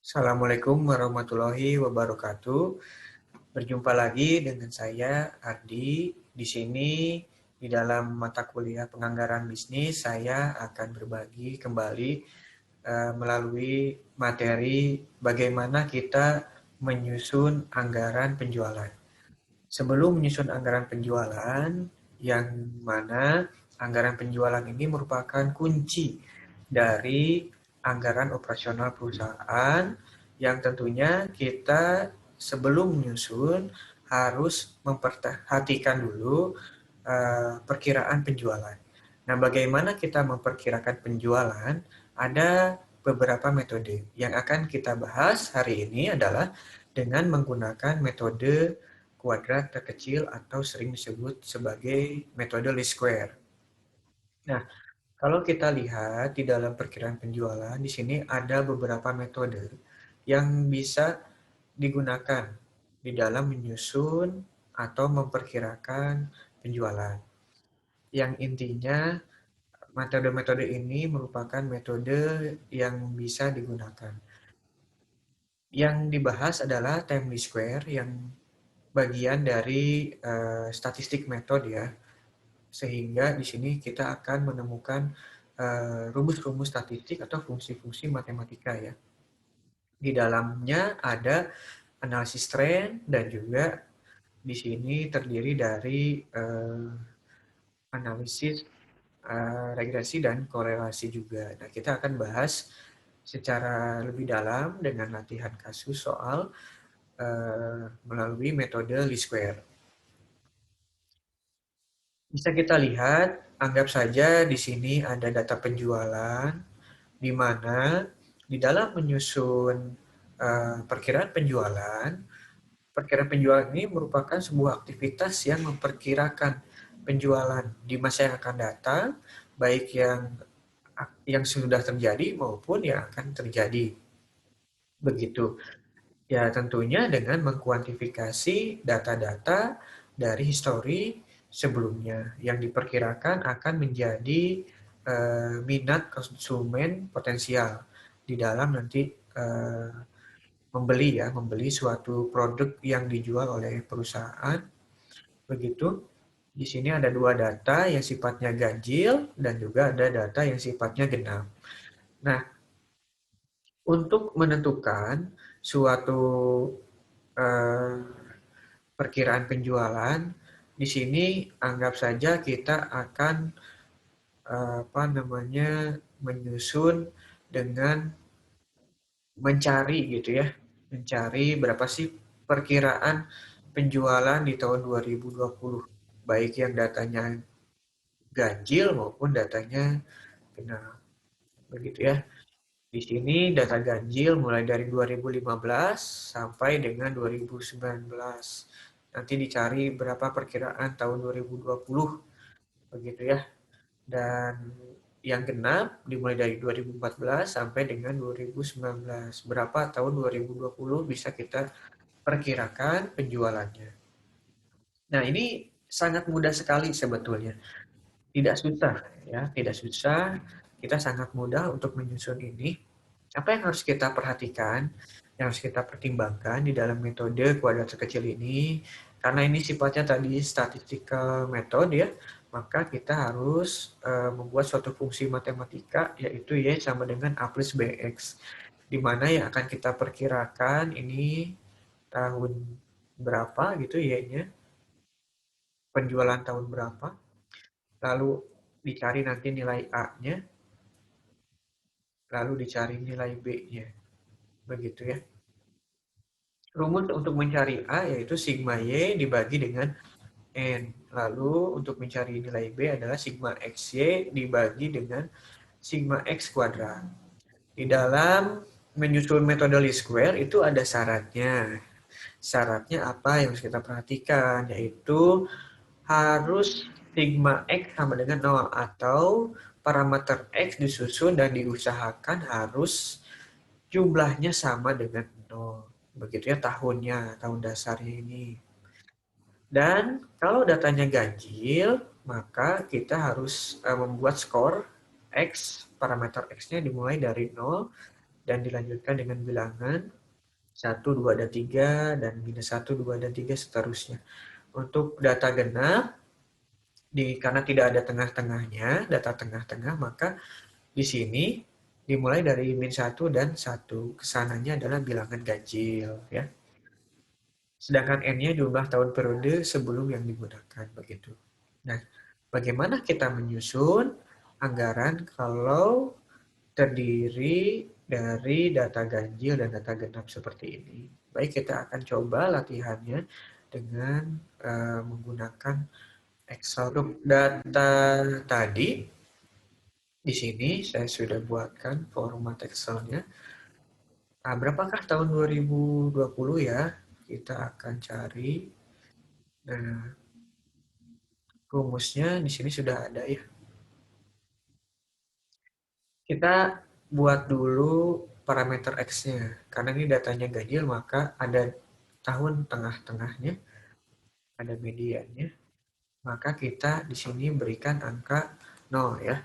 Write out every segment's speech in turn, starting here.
Assalamualaikum warahmatullahi wabarakatuh. Berjumpa lagi dengan saya Ardi. Di sini di dalam mata kuliah penganggaran bisnis saya akan berbagi kembali melalui materi bagaimana kita menyusun anggaran penjualan. Sebelum menyusun anggaran penjualan, yang mana anggaran penjualan ini merupakan kunci dari anggaran operasional perusahaan yang tentunya kita sebelum menyusun harus memperhatikan dulu perkiraan penjualan. Nah, bagaimana kita memperkirakan penjualan? Ada beberapa metode. Yang akan kita bahas hari ini adalah dengan menggunakan metode kuadrat terkecil atau sering disebut sebagai metode least square. Nah, kalau kita lihat di dalam perkiraan penjualan, di sini ada beberapa metode yang bisa digunakan di dalam menyusun atau memperkirakan penjualan. Yang intinya, metode-metode ini merupakan metode yang bisa digunakan. Yang dibahas adalah time least square yang bagian dari statistik metode ya. Sehingga di sini kita akan menemukan rumus-rumus statistik atau fungsi-fungsi matematika ya. Di dalamnya ada analisis tren dan juga di sini terdiri dari analisis regresi dan korelasi juga. Nah, kita akan bahas secara lebih dalam dengan latihan kasus soal melalui metode least square. Bisa kita lihat, anggap saja di sini ada data penjualan, di mana di dalam menyusun perkiraan penjualan ini merupakan sebuah aktivitas yang memperkirakan penjualan di masa yang akan datang, baik yang sudah terjadi maupun yang akan terjadi. Begitu. Ya, tentunya dengan mengkuantifikasi data-data dari histori sebelumnya yang diperkirakan akan menjadi minat konsumen potensial di dalam nanti membeli suatu produk yang dijual oleh perusahaan. Begitu. Di sini ada dua data yang sifatnya ganjil dan juga ada data yang sifatnya genap. Nah, untuk menentukan suatu eh, perkiraan penjualan, di sini anggap saja kita akan menyusun dengan mencari gitu ya, mencari berapa sih perkiraan penjualan di tahun 2020, baik yang datanya ganjil maupun datanya genap, begitu ya. Di sini data ganjil mulai dari 2015 sampai dengan 2019. Nanti dicari berapa perkiraan tahun 2020, begitu ya. Dan yang genap dimulai dari 2014 sampai dengan 2019. Berapa tahun 2020 bisa kita perkirakan penjualannya. Nah, ini sangat mudah sekali sebetulnya. Tidak susah ya, tidak susah. Kita sangat mudah untuk menyusun ini. Apa yang harus kita perhatikan, yang harus kita pertimbangkan di dalam metode kuadrat terkecil ini, karena ini sifatnya tadi statistical method ya, maka kita harus membuat suatu fungsi matematika, yaitu Y sama dengan A plus BX, di mana yang akan kita perkirakan ini tahun berapa gitu Y-nya, penjualan tahun berapa, lalu dicari nanti nilai A-nya, lalu dicari nilai B-nya, begitu ya. Rumus untuk mencari A yaitu sigma Y dibagi dengan N. Lalu untuk mencari nilai B adalah sigma XY dibagi dengan sigma X kuadrat. Di dalam menyusun metode least square itu ada syaratnya. Syaratnya apa yang harus kita perhatikan? Yaitu harus sigma X sama dengan 0 atau parameter X disusun dan diusahakan harus jumlahnya sama dengan 0. Begitu ya tahunnya, tahun dasarnya ini. Dan kalau datanya ganjil, maka kita harus membuat skor X, parameter X-nya dimulai dari 0 dan dilanjutkan dengan bilangan 1, 2, dan 3, dan minus 1, 2, dan 3, seterusnya. Untuk data genap, karena tidak ada tengah-tengahnya, data tengah-tengah, maka di sini dimulai dari min 1 dan 1. Kesananya adalah bilangan ganjil. Ya. Sedangkan N-nya jumlah tahun periode sebelum yang digunakan. Begitu. Nah, bagaimana kita menyusun anggaran kalau terdiri dari data ganjil dan data genap seperti ini? Baik, kita akan coba latihannya dengan menggunakan Excel. Untuk data tadi, di sini saya sudah buatkan format Excel-nya. Nah, berapakah tahun 2020 ya? Kita akan cari. Nah, rumusnya di sini sudah ada ya. Kita buat dulu parameter X-nya. Karena ini datanya ganjil, maka ada tahun tengah-tengahnya, ada mediannya. Maka kita di sini berikan angka 0 ya.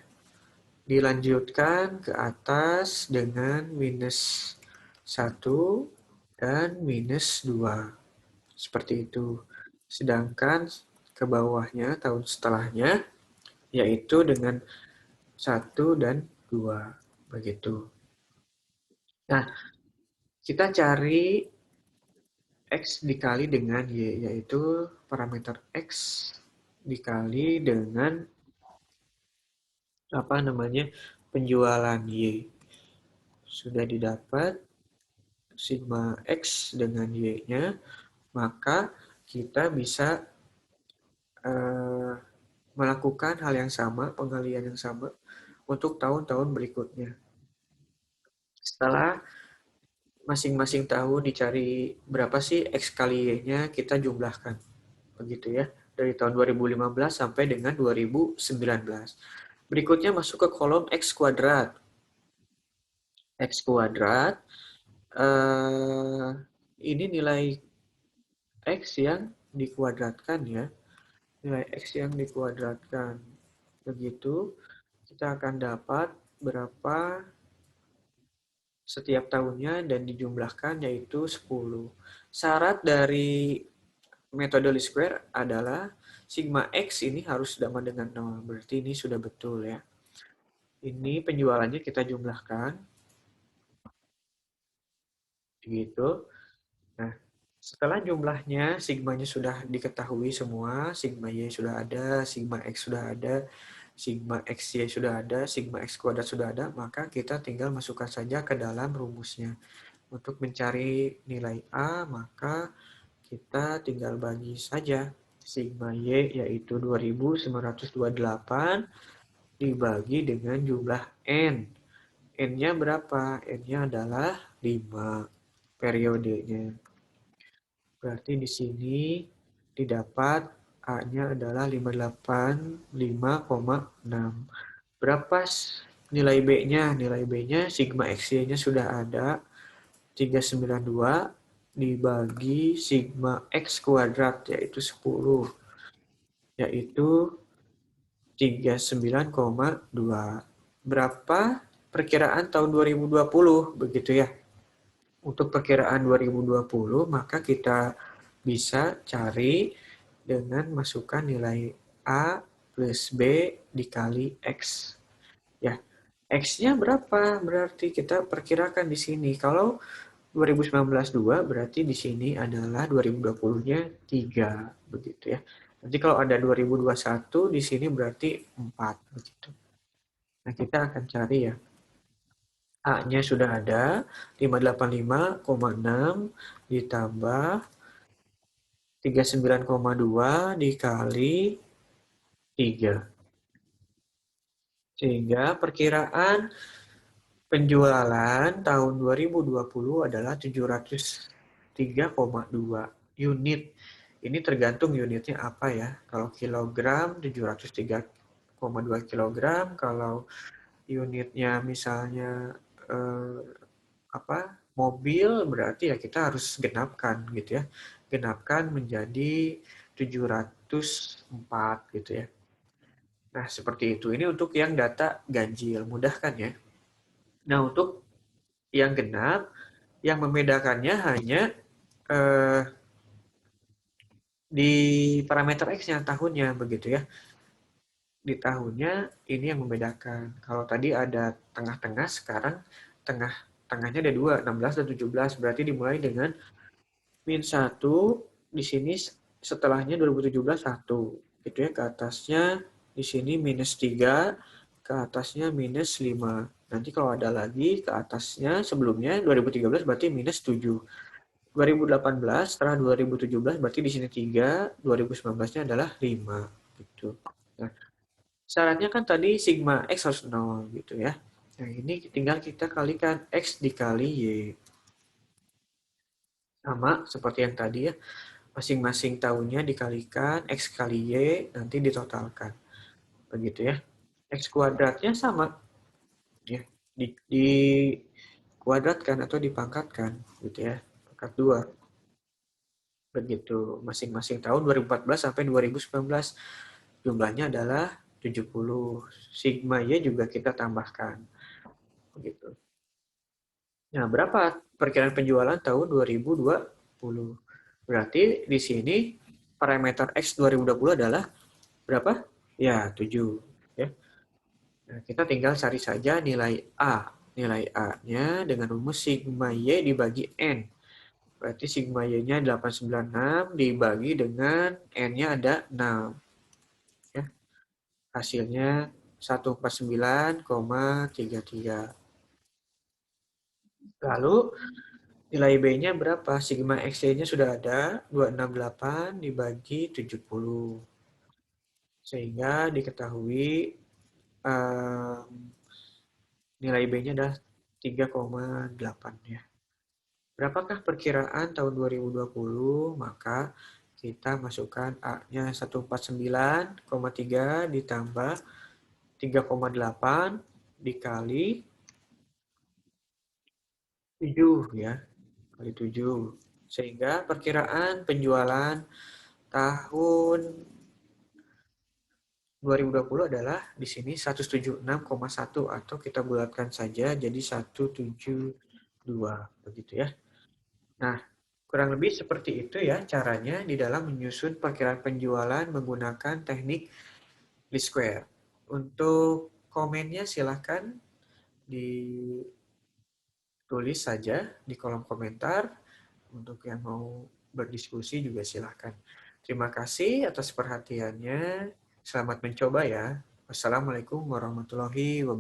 Dilanjutkan ke atas dengan minus 1 dan minus 2. Seperti itu. Sedangkan ke bawahnya, tahun setelahnya, yaitu dengan 1 dan 2. Begitu. Nah, kita cari X dikali dengan Y, yaitu parameter X dikali dengan penjualan Y. Sudah didapat sigma X dengan Y-nya, maka kita bisa melakukan hal yang sama, pengalian yang sama untuk tahun-tahun berikutnya. Setelah masing-masing tahun dicari berapa sih X kali Y-nya, kita jumlahkan. Begitu ya, dari tahun 2015 sampai dengan 2019. Berikutnya masuk ke kolom X kuadrat. X kuadrat, ini nilai X yang dikuadratkan ya. Nilai X yang dikuadratkan. Begitu, kita akan dapat berapa setiap tahunnya dan dijumlahkan yaitu 10. Syarat dari metode least square adalah sigma X ini harus sama dengan 0. Berarti ini sudah betul ya. Ini penjualannya kita jumlahkan. Gitu. Nah, setelah jumlahnya, sigmanya sudah diketahui semua, sigma Y sudah ada, sigma X sudah ada, sigma XY sudah ada, sigma X kuadrat sudah ada, maka kita tinggal masukkan saja ke dalam rumusnya. Untuk mencari nilai A, maka kita tinggal bagi saja sigma Y yaitu 2928 dibagi dengan jumlah N. N-nya berapa? N-nya adalah 5 periodenya. Berarti di sini didapat A-nya adalah 585,6. Berapa nilai B-nya? Nilai B-nya sigma XY-nya sudah ada 392 dibagi sigma X kuadrat yaitu 10. Yaitu 39,2. Berapa perkiraan tahun 2020? Begitu ya. Untuk perkiraan 2020, maka kita bisa cari dengan masukkan nilai A plus B dikali X. Ya, X-nya berapa? Berarti kita perkirakan di sini. Kalau 2019 2, berarti di sini adalah 2020-nya 3. Begitu ya. Nanti kalau ada 2021, di sini berarti 4. Begitu. Nah, kita akan cari ya. A-nya sudah ada, 585,6 ditambah 39,2 dikali 3. Sehingga perkiraan penjualan tahun 2020 adalah 703,2 unit. Ini tergantung unitnya apa ya. Kalau kilogram, 703,2 kilogram. Kalau unitnya misalnya mobil, berarti ya kita harus genapkan gitu ya. Genapkan menjadi 704 gitu ya. Nah, seperti itu. Ini untuk yang data ganjil. Mudah kan ya? Nah, untuk yang genap, yang membedakannya hanya eh, di parameter X-nya, tahunnya begitu ya. Di tahunnya ini yang membedakan. Kalau tadi ada tengah-tengah, sekarang tengahnya ada dua, 16 dan 17. Berarti dimulai dengan min 1, di sini setelahnya 2017 1. Gitu ya, ke atasnya di sini minus 3, ke atasnya minus 5. Nanti kalau ada lagi ke atasnya sebelumnya 2013 berarti minus 7. 2018 setelah 2017 berarti di sini 3, 2019-nya adalah 5 gitu. Nah, syaratnya kan tadi sigma X harus 0 gitu ya. Nah, ini tinggal kita kalikan X dikali Y. Sama seperti yang tadi ya, masing-masing tahunnya dikalikan X kali Y, nanti ditotalkan. Begitu ya. X kuadratnya sama, ya, di kuadratkan atau dipangkatkan, gitu ya. Pangkat 2. Begitu, masing-masing tahun 2014 sampai 2019. Jumlahnya adalah 70. Sigma Y juga kita tambahkan. Begitu. Nah, berapa perkiraan penjualan tahun 2020? Berarti di sini parameter X 2020 adalah berapa? Ya, 7. Ya. Nah, kita tinggal cari saja nilai A. Nilai A-nya dengan rumus sigma Y dibagi N. Berarti sigma Y-nya 896 dibagi dengan N-nya ada 6. Ya. Hasilnya 149,33. Lalu nilai B-nya berapa? Sigma X-nya sudah ada, 268 dibagi 70. Sehingga diketahui um, nilai B-nya adalah 3,8 ya. Berapakah perkiraan tahun 2020? Maka kita masukkan A-nya 149,3 ditambah 3,8 dikali 7 ya. Kali 7. Sehingga perkiraan penjualan tahun 2020 adalah di sini 176,1 atau kita bulatkan saja jadi 172 begitu ya. Nah, kurang lebih seperti itu ya caranya di dalam menyusun perkiraan penjualan menggunakan teknik least square. Untuk komennya silahkan ditulis saja di kolom komentar. Untuk yang mau berdiskusi juga silahkan. Terima kasih atas perhatiannya. Selamat mencoba ya. Wassalamualaikum warahmatullahi wabarakatuh.